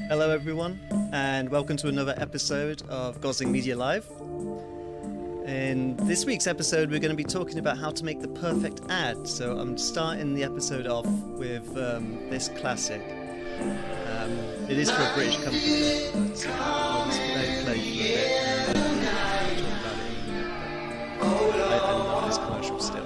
Hello everyone, and welcome to another episode of Gosling Media Live. In this week's episode, we're going to be talking about how to make the perfect ad. So I'm starting the episode off with this classic. It is for a British company, but I'll just let it play for a bit and talk about it in a minute. But I love this commercial still.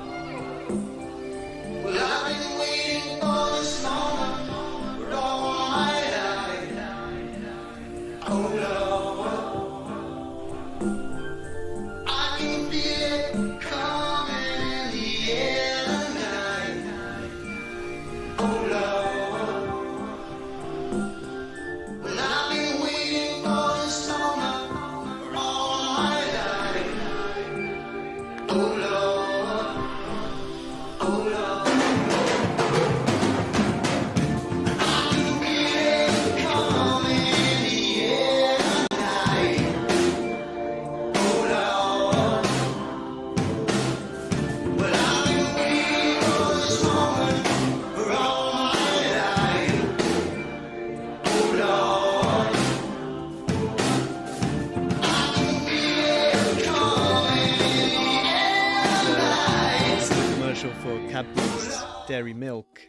For Cadbury's Dairy Milk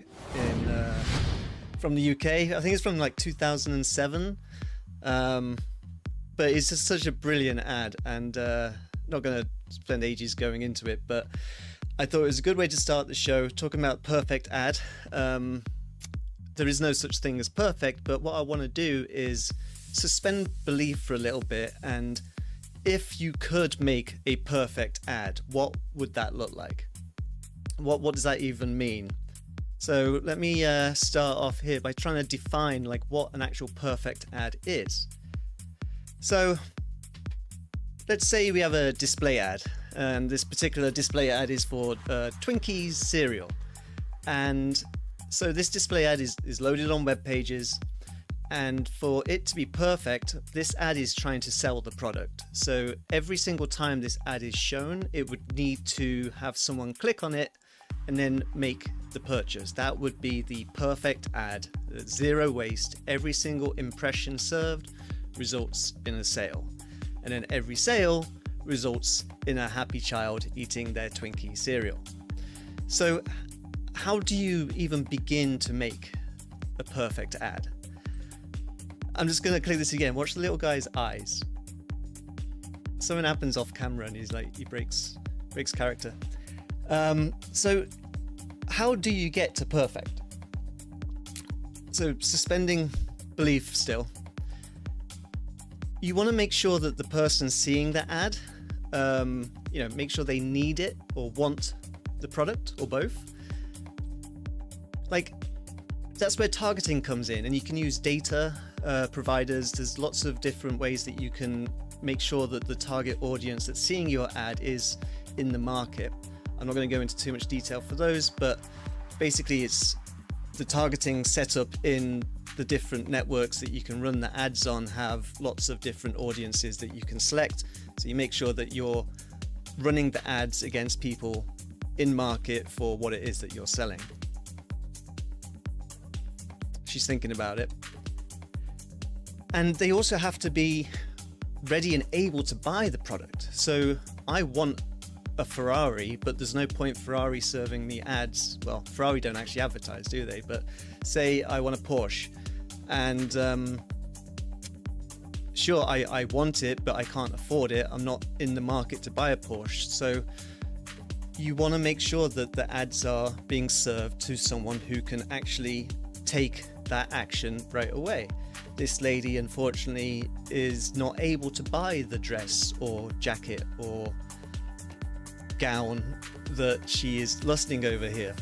from the UK. I think it's from like 2007, but it's just such a brilliant ad, and not going to spend ages going into it, but I thought it was a good way to start the show talking about perfect ad. There is no such thing as perfect, but what I want to do is suspend belief for a little bit, and if you could make a perfect ad, what would that look like? What does that even mean? So let me start off here by trying to define like what an actual perfect ad is. So let's say we have a display ad, and this particular display ad is for Twinkies cereal. And so this display ad is loaded on web pages, and for it to be perfect, this ad is trying to sell the product. So every single time this ad is shown, it would need to have someone click on it and then make the purchase. That would be the perfect ad. Zero waste. Every single impression served results in a sale. And then every sale results in a happy child eating their Twinkie cereal. So how do you even begin to make a perfect ad? I'm just going to click this again. Watch the little guy's eyes. Something happens off camera and he breaks character. So how do you get to perfect? So suspending belief still, you want to make sure that the person seeing the ad, make sure they need it or want the product or both. Like, that's where targeting comes in, and you can use data providers. There's lots of different ways that you can make sure that the target audience that's seeing your ad is in the market. I'm not going to go into too much detail for those, but basically it's the targeting setup in the different networks that you can run the ads on have lots of different audiences that you can select. So you make sure that you're running the ads against people in market for what it is that you're selling. She's thinking about it. And they also have to be ready and able to buy the product. So I want a Ferrari, but there's no point Ferrari serving me ads. Well, Ferrari don't actually advertise, do they? But say I want a Porsche, and sure, I want it, but I can't afford it. I'm not in the market to buy a Porsche. So you want to make sure that the ads are being served to someone who can actually take that action right away. This lady, unfortunately, is not able to buy the dress or jacket or gown that she is lusting over here.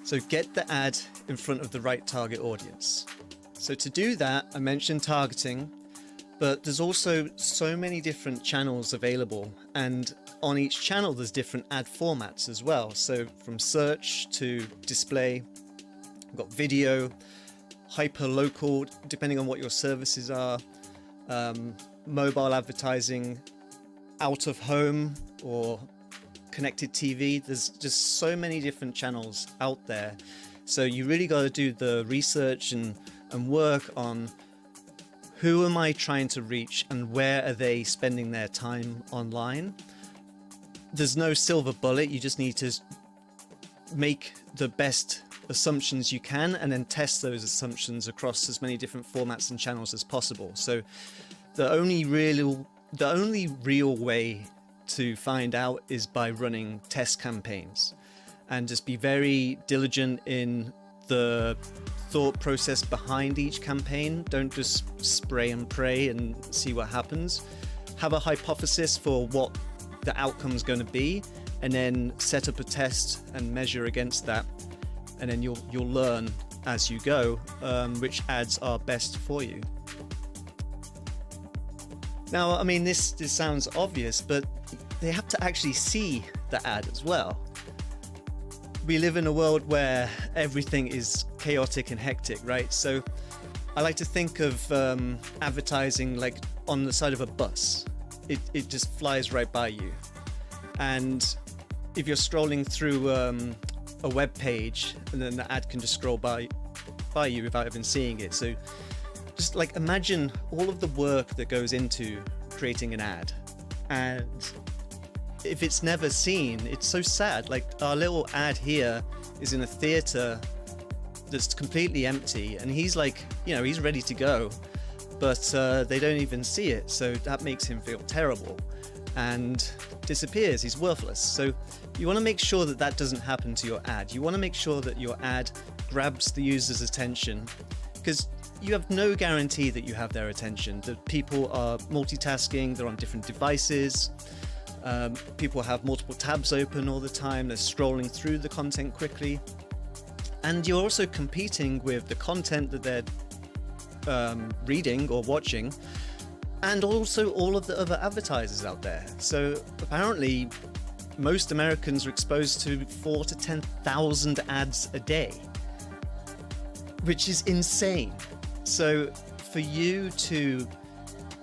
So get the ad in front of the right target audience. So to do that, I mentioned targeting, but there's also so many different channels available, and on each channel there's different ad formats as well. So from search to display, we've got video, hyper local, depending on what your services are, mobile advertising, out of home or connected TV. There's just so many different channels out there. So you really got to do the research and work on who am I trying to reach and where are they spending their time online. There's no silver bullet. You just need to make the best assumptions you can and then test those assumptions across as many different formats and channels as possible. So the only real way to find out is by running test campaigns, and just be very diligent in the thought process behind each campaign. Don't just spray and pray and see what happens. Have a hypothesis for what the outcome is going to be, and then set up a test and measure against that, and then you'll learn as you go which ads are best for you. Now, I mean, this sounds obvious, but they have to actually see the ad as well. We live in a world where everything is chaotic and hectic, right? So I like to think of advertising like on the side of a bus. It just flies right by you. And if you're scrolling through a web page, and then the ad can just scroll by you without even seeing it. So just like imagine all of the work that goes into creating an ad. And if it's never seen, it's so sad. Like our little ad here is in a theater that's completely empty, and he's like, you know, he's ready to go, but they don't even see it. So that makes him feel terrible and disappears. He's worthless. So you want to make sure that that doesn't happen to your ad. You want to make sure that your ad grabs the user's attention, because you have no guarantee that you have their attention. The people are multitasking, they're on different devices. People have multiple tabs open all the time. They're scrolling through the content quickly. And you're also competing with the content that they're reading or watching, and also all of the other advertisers out there. So apparently most Americans are exposed to 4,000 to 10,000 ads a day, which is insane. So for you to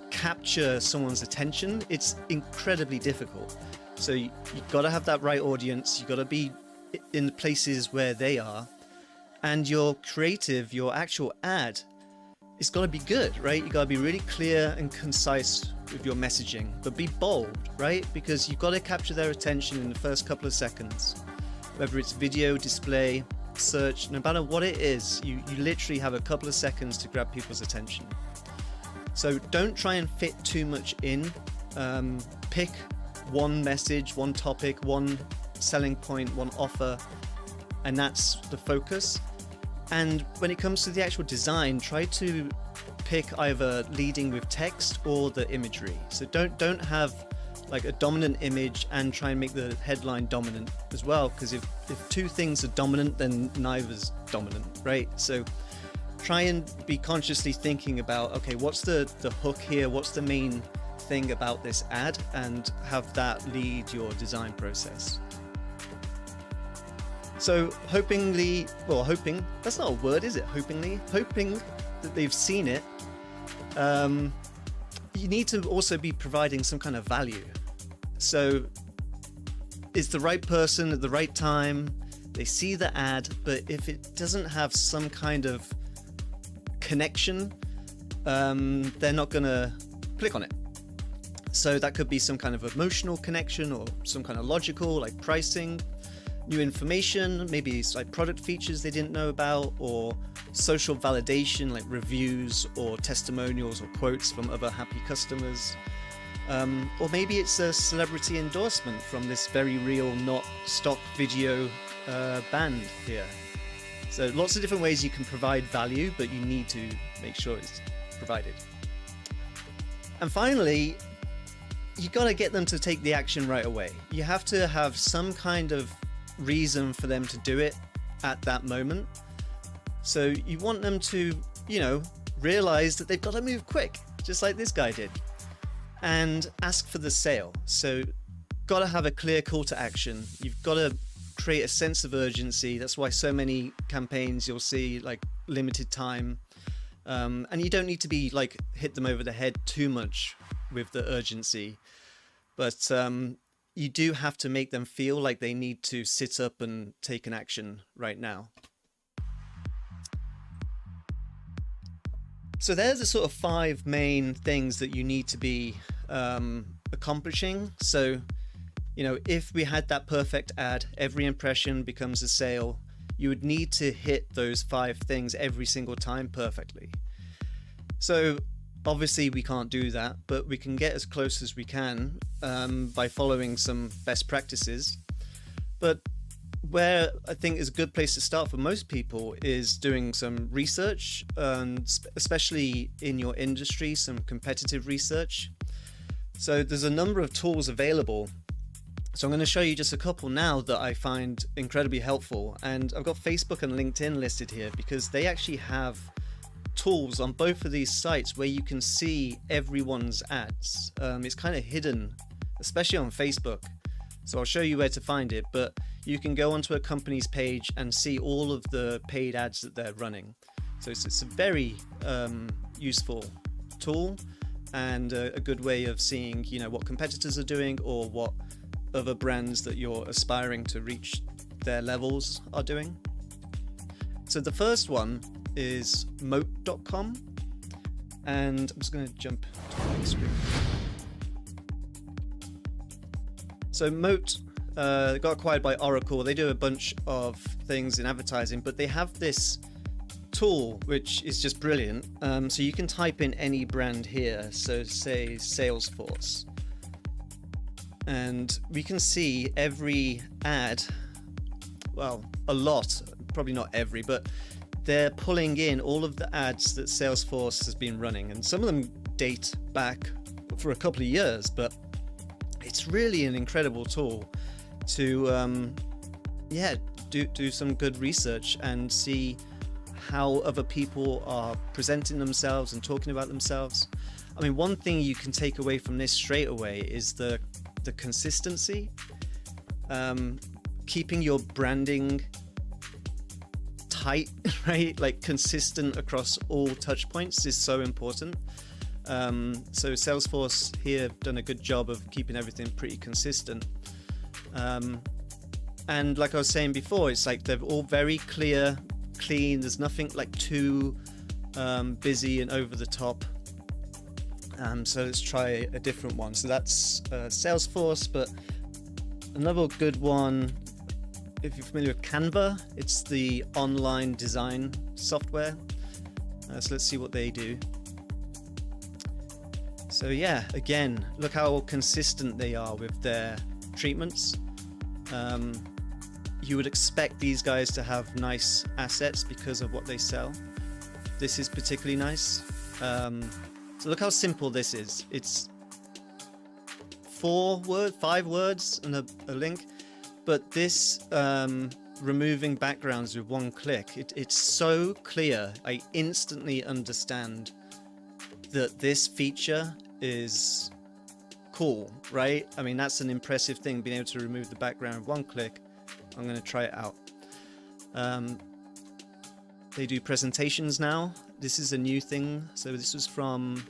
capture someone's attention, it's incredibly difficult. So you've got to have that right audience. You've got to be in the places where they are, and your creative, your actual ad, it's got to be good, right? You got to be really clear and concise with your messaging, but be bold, right? Because you've got to capture their attention in the first couple of seconds. Whether it's video, display, search, no matter what it is, you literally have a couple of seconds to grab people's attention. So don't try and fit too much in. Pick one message, one topic, one selling point, one offer, and that's the focus. And when it comes to the actual design, try to pick either leading with text or the imagery. So don't have like a dominant image and try and make the headline dominant as well, because if two things are dominant, then neither's dominant, right? So try and be consciously thinking about, okay, what's the hook here? What's the main thing about this ad? And have that lead your design process. So hoping, that's not a word, is it? Hoping that they've seen it. You need to also be providing some kind of value. So it's the right person at the right time. They see the ad, but if it doesn't have some kind of connection, they're not going to click on it. So that could be some kind of emotional connection, or some kind of logical, like pricing, new information, maybe it's like product features they didn't know about, or social validation like reviews or testimonials or quotes from other happy customers. Or maybe it's a celebrity endorsement from this very real, not stock video band here. So lots of different ways you can provide value, but you need to make sure it's provided. And finally, you got to get them to take the action right away. You have to have some kind of reason for them to do it at that moment. So you want them to, realize that they've got to move quick, just like this guy did, and ask for the sale. So got to have a clear call to action. You've got to create a sense of urgency. That's why so many campaigns you'll see like limited time, and you don't need to be like hit them over the head too much with the urgency, but you do have to make them feel like they need to sit up and take an action right now. So there's the sort of 5 main things that you need to be accomplishing. So, you know, if we had that perfect ad, every impression becomes a sale, you would need to hit those 5 things every single time perfectly. So obviously we can't do that, but we can get as close as we can by following some best practices. But where I think is a good place to start for most people is doing some research, and especially in your industry, some competitive research. So there's a number of tools available. So I'm going to show you just a couple now that I find incredibly helpful. And I've got Facebook and LinkedIn listed here because they actually have tools on both of these sites where you can see everyone's ads. It's kind of hidden, especially on Facebook. So I'll show you where to find it, but you can go onto a company's page and see all of the paid ads that they're running. So it's a very useful tool and a good way of seeing, you know, what competitors are doing or what other brands that you're aspiring to reach their levels are doing. So the first one is Moat.com, and I'm just going to jump to the next screen. So Moat got acquired by Oracle. They do a bunch of things in advertising, but they have this tool which is just brilliant. So you can type in any brand here, so say Salesforce, and we can see every ad, well, a lot, probably not every, but they're pulling in all of the ads that Salesforce has been running, and some of them date back for a couple of years, but it's really an incredible tool to do some good research and see how other people are presenting themselves and talking about themselves. I mean, one thing you can take away from this straight away is the consistency. Keeping your branding tight, right? Like consistent across all touch points is so important. So Salesforce here have done a good job of keeping everything pretty consistent. And like I was saying before, it's like they're all very clear, clean. There's nothing like too busy and over the top. So let's try a different one. So that's Salesforce, but another good one, if you're familiar with Canva, it's the online design software. So let's see what they do. So yeah, again, look how consistent they are with their treatments. You would expect these guys to have nice assets because of what they sell. This is particularly nice. So look how simple this is. It's 5 words and a link, but this removing backgrounds with one click, it's so clear. I instantly understand that this feature is cool, right? I mean, that's an impressive thing, being able to remove the background with one click. I'm going to try it out. They do presentations now. This is a new thing. So this was from,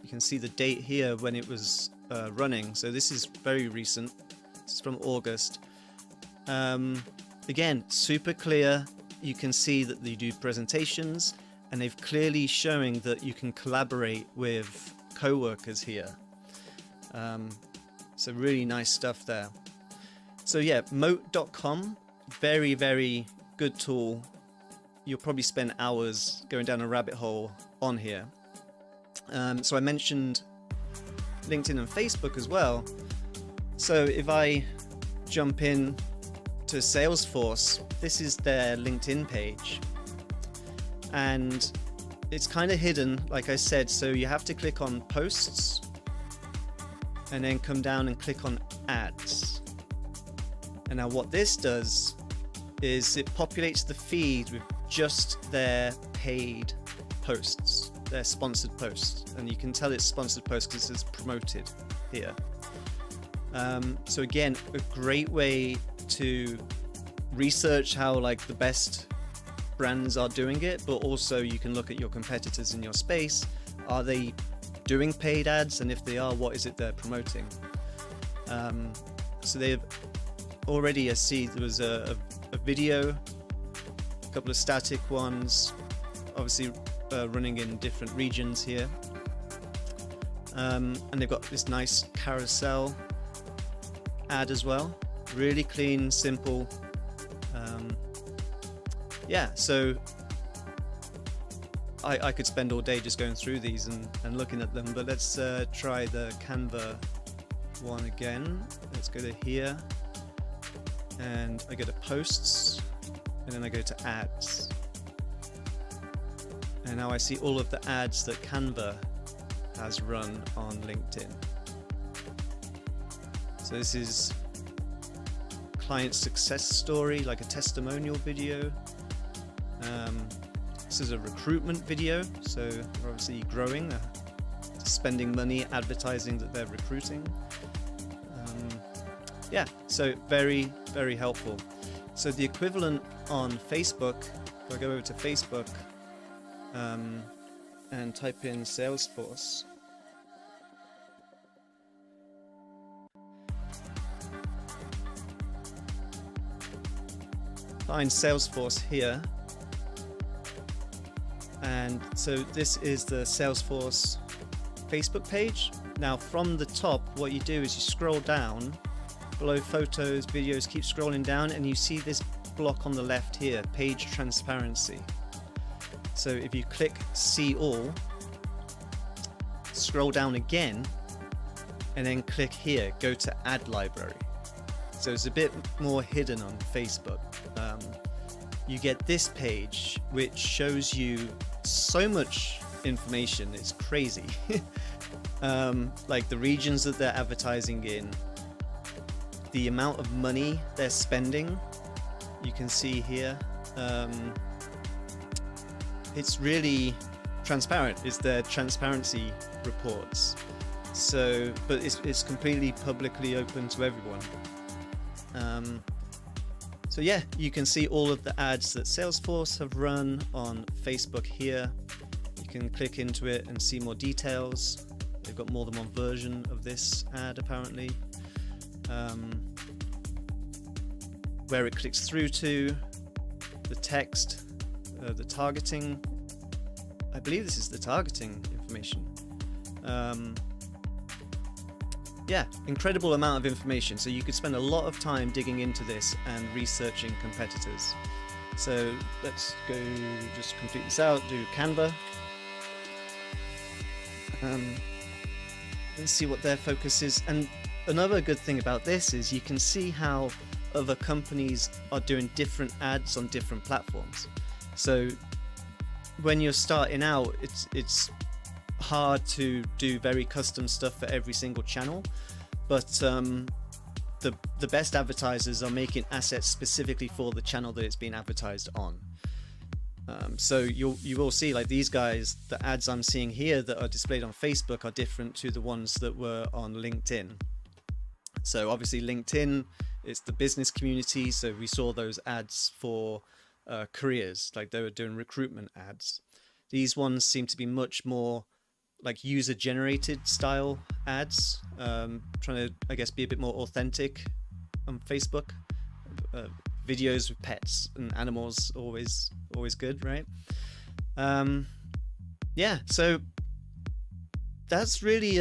you can see the date here when it was running. So this is very recent. This is from August. Again, super clear. You can see that they do presentations, and they've clearly showing that you can collaborate with co-workers here. So really nice stuff there. So yeah, Moat.com, very, very good tool. You'll probably spend hours going down a rabbit hole on here. So I mentioned LinkedIn and Facebook as well. So if I jump in to Salesforce, this is their LinkedIn page. And it's kind of hidden, like I said, so you have to click on posts and then come down and click on ads. And now what this does is it populates the feed with just their paid posts, their sponsored posts. And you can tell it's sponsored posts because it's promoted here. So again, a great way to research how like the best brands are doing it, but also you can look at your competitors in your space. Are they doing paid ads? And if they are, what is it they're promoting? So they've already, I see there was a video, a couple of static ones, obviously running in different regions here. And they've got this nice carousel ad as well. Really clean, simple. Yeah, so I could spend all day just going through these and looking at them, but let's try the Canva one again. Let's go to here, and I go to posts, and then I go to ads. And now I see all of the ads that Canva has run on LinkedIn. So this is client success story, like a testimonial video. This is a recruitment video, so they're obviously growing, spending money advertising that they're recruiting. Yeah, so very, very helpful. So the equivalent on Facebook, if I go over to Facebook and type in Salesforce, find Salesforce here, and so this is the Salesforce Facebook page. Now from the top, what you do is you scroll down below photos, videos, keep scrolling down, and you see this block on the left here, page transparency. So if you click see all, scroll down again, and then click here, go to ad library. So it's a bit more hidden on Facebook. You get this page which shows you so much information, it's crazy. Like the regions that they're advertising in, the amount of money they're spending, you can see here. It's really transparent. It's their transparency reports. So, but it's completely publicly open to everyone. So yeah, you can see all of the ads that Salesforce have run on Facebook here. You can click into it and see more details. They've got more than one version of this ad apparently. Where it clicks through to, the text, the targeting. I believe this is the targeting information. Yeah, incredible amount of information. So you could spend a lot of time digging into this and researching competitors. So let's go just complete this out, do Canva. And see what their focus is. And another good thing about this is you can see how other companies are doing different ads on different platforms. So when you're starting out, it's hard to do very custom stuff for every single channel, but the best advertisers are making assets specifically for the channel that it's being advertised on. So you will see, like these guys, the ads I'm seeing here that are displayed on Facebook are different to the ones that were on LinkedIn. So obviously LinkedIn, it's the business community, so we saw those ads for careers, like they were doing recruitment ads. These ones seem to be much more like user-generated style ads, trying to, I guess, be a bit more authentic on Facebook. Videos with pets and animals, always good, right? Yeah, so that's really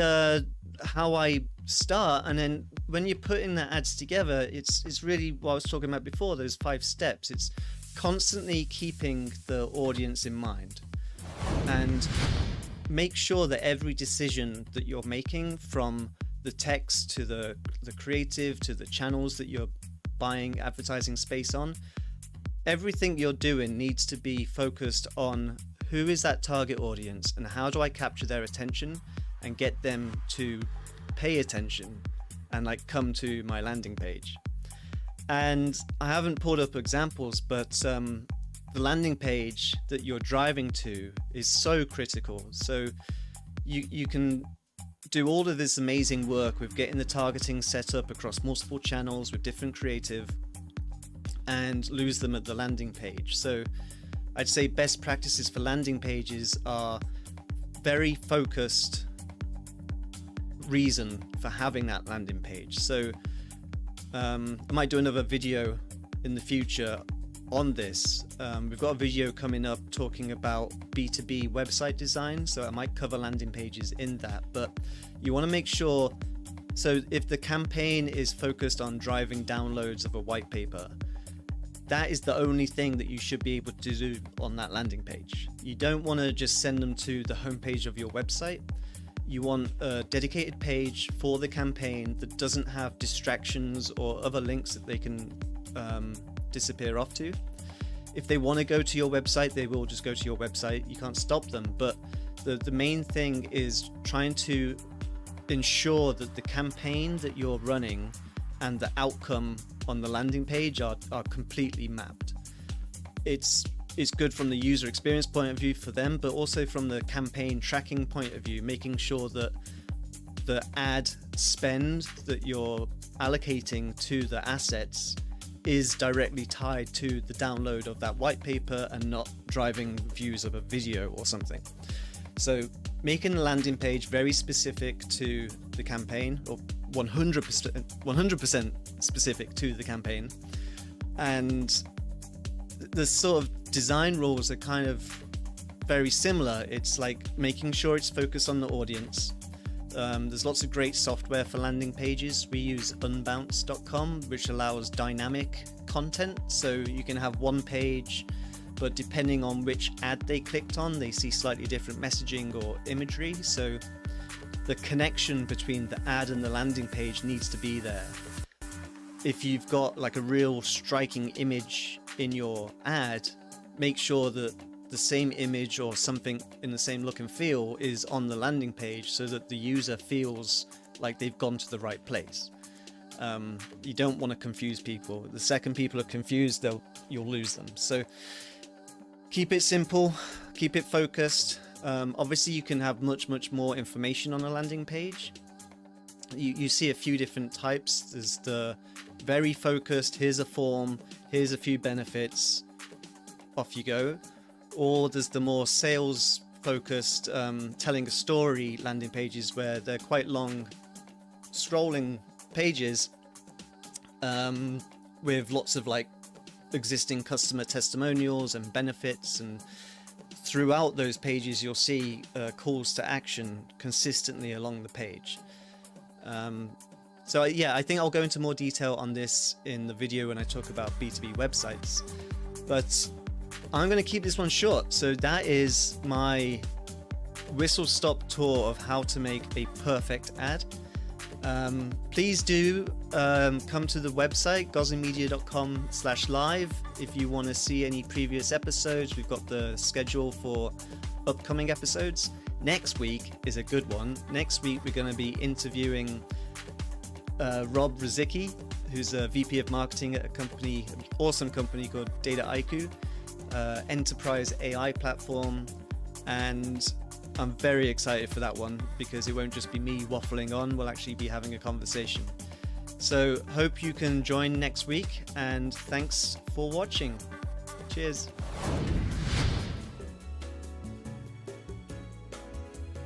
how I start. And then when you're putting the ads together, it's really what I was talking about before, those 5 steps. It's constantly keeping the audience in mind, and make sure that every decision that you're making, from the text to the creative to the channels that you're buying advertising space on, everything you're doing needs to be focused on who is that target audience and how do I capture their attention and get them to pay attention and like come to my landing page. And I haven't pulled up examples, but the landing page that you're driving to is so critical. So you can do all of this amazing work with getting the targeting set up across multiple channels with different creative and lose them at the landing page. So I'd say best practices for landing pages are very focused reason for having that landing page. So I might do another video in the future on this. We've got a video coming up talking about B2B website design, so I might cover landing pages in that, but you want to make sure, so if the campaign is focused on driving downloads of a white paper, that is the only thing that you should be able to do on that landing page. You don't want to just send them to the homepage of your website. You want a dedicated page for the campaign that doesn't have distractions or other links that they can disappear off to. If they want to go to your website, they will just go to your website. You can't stop them, but the main thing is trying to ensure that the campaign that you're running and the outcome on the landing page are completely mapped. It's good from the user experience point of view for them, but also from the campaign tracking point of view, making sure that the ad spend that you're allocating to the assets is directly tied to the download of that white paper and not driving views of a video or something. So making the landing page very specific to the campaign, or 100% specific to the campaign, and the sort of design rules are kind of very similar. It's like making sure it's focused on the audience. There's lots of great software for landing pages. We use unbounce.com, which allows dynamic content, so you can have one page, but depending on which ad they clicked on, they see slightly different messaging or imagery. So the connection between the ad and the landing page needs to be there. If you've got like a real striking image in your ad, make sure that the same image or something in the same look and feel is on the landing page so that the user feels like they've gone to the right place. You don't want to confuse people. The second people are confused, you'll lose them. So keep it simple, keep it focused. Obviously you can have much more information on a landing page. You see a few different types. There's the very focused, here's a form, here's a few benefits, off you go. Or there's the more sales focused, telling a story landing pages where they're quite long scrolling pages with lots of like existing customer testimonials and benefits, and throughout those pages you'll see calls to action consistently along the page. So yeah, I think I'll go into more detail on this in the video when I talk about B2B websites, but I'm going to keep this one short. So that is my whistle-stop tour of how to make a perfect ad. Please do come to the website goslinmedia.com/live if you want to see any previous episodes. We've got the schedule for upcoming episodes. Next week is a good one. Next week we're going to be interviewing Rob Rizicki, who's a VP of marketing at an awesome company called Dataiku, enterprise AI platform, and I'm very excited for that one because it won't just be me waffling on, we'll actually be having a conversation. So hope you can join next week, and thanks for watching. Cheers.